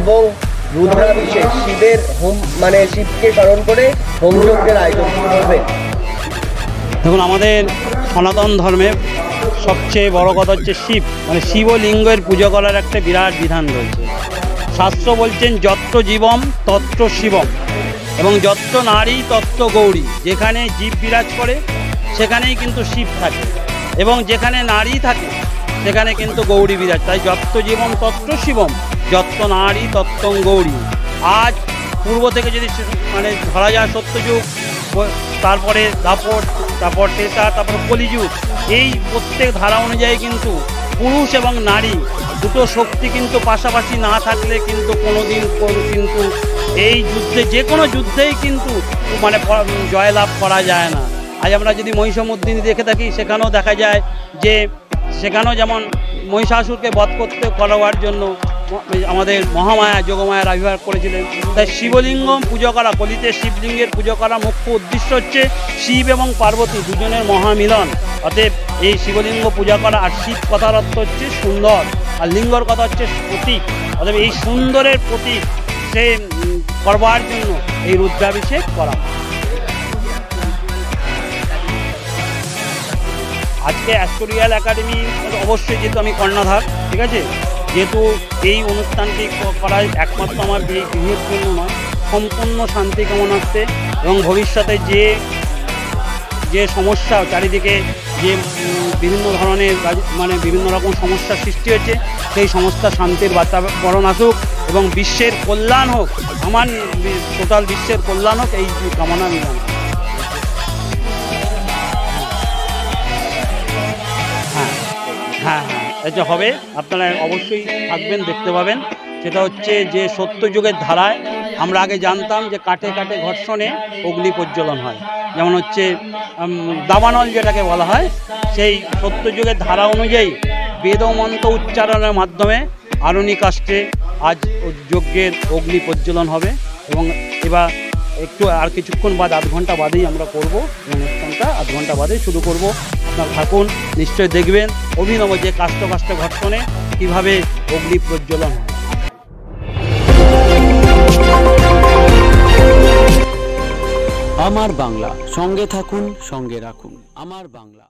এবং রুদ্রাভিষেক শিবের হোম মানে শিবকে স্মরণ করে হোমযজ্ঞের আয়োজন করবে। দেখুন, আমাদের সনাতন ধর্মে সবচেয়ে বড় কথা হচ্ছে শিব, মানে শিবলিঙ্গের পুজো করার একটা বিরাট বিধান রয়েছে। শাস্ত্র বলছেন যত্র জীবম তত্র শিবম, এবং যত্র নারী তত্র গৌরী। যেখানে জীব বিরাজ করে সেখানেই কিন্তু শিব থাকে, এবং যেখানে নারী থাকে সেখানে কিন্তু গৌরী বিরাজ। তাই যত্র জীবম তত্র শিবম, যত্র নারী তত্র গৌরী। আজ পূর্ব থেকে যদি মানে ধরা যায় সত্যযুগ, তারপরে দাপর, তারপর ত্রেতা, তারপর কলিযুগ, এই প্রত্যেক ধারা অনুযায়ী কিন্তু পুরুষ এবং নারী দুটো শক্তি কিন্তু পাশাপাশি না থাকলে কিন্তু কোনোদিন কিন্তু এই যুদ্ধে, যে কোনো যুদ্ধেই কিন্তু মানে জয়লাভ করা যায় না। আজ আমরা যদি মহিষমর্দিনী দেখে থাকি, সেখানেও দেখা যায় যে সেখানেও যেমন মহিষাসুরকে বধ করার জন্য আমাদের মহামায়া যোগমায়ার আবির্ভাব করেছিলেন। তাই শিবলিঙ্গ পুজো করা, কলিতে শিবলিঙ্গের পুজো করা মুখ্য উদ্দেশ্য হচ্ছে শিব এবং পার্বতী দুজনের মহামিলন। অতএব এই শিবলিঙ্গ পূজা করা, আর শিব কথার অর্থ হচ্ছে সুন্দর, আর লিঙ্গর কথা হচ্ছে প্রতীক। অতএব এই সুন্দরের প্রতীক সে করবার জন্য এই রুদ্রাভিষেক করা। আজকে অ্যাস্ট্রোরিয়াল একাডেমি অবশ্যই, যেহেতু আমি কর্ণধার, ঠিক আছে, যেহেতু এই অনুষ্ঠানটি করার একমাত্র আমার বিয়ের জন্য নয়, সম্পূর্ণ শান্তি কামনার্থে, এবং ভবিষ্যতে যে সমস্যা চারিদিকে যে বিভিন্ন ধরনের মানে বিভিন্ন রকম সমস্যার সৃষ্টি হচ্ছে, সেই সমস্যা শান্তির বাতাবরণ আসুক এবং বিশ্বের কল্যাণ হোক, আমার টোটাল বিশ্বের কল্যাণ হোক, এই কামনা আমি জানাই। হ্যাঁ, এটা হবে, আপনারা অবশ্যই থাকবেন, দেখতে পাবেন। সেটা হচ্ছে যে সত্যযুগের ধারায় আমরা আগে জানতাম যে কাঠে কাঠে ঘর্ষণে অগ্নি প্রজ্বলন হয়, যেমন হচ্ছে দাবানল যেটাকে বলা হয়, সেই সত্যযুগের ধারা অনুযায়ী বেদমন্ত্র উচ্চারণের মাধ্যমে আরণী কাষ্ঠে আজ যজ্ঞের অগ্নি প্রজ্বলন হবে। এবং এবার একটু আর কিছুক্ষণ বাদ, আধ ঘন্টা বাদেই আমরা করব অনুষ্ঠানটা, আধ ঘন্টা বাদেই শুরু করব। আপনারা থাকুন, নিশ্চয়ই দেখবেন অভিনব যে কাষ্ঠ ঘর্ষণে কীভাবে অগ্নি প্রজ্বলন হয়। আমার বাংলা, সঙ্গে থাকুন, সঙ্গে রাখুন। আমার বাংলা।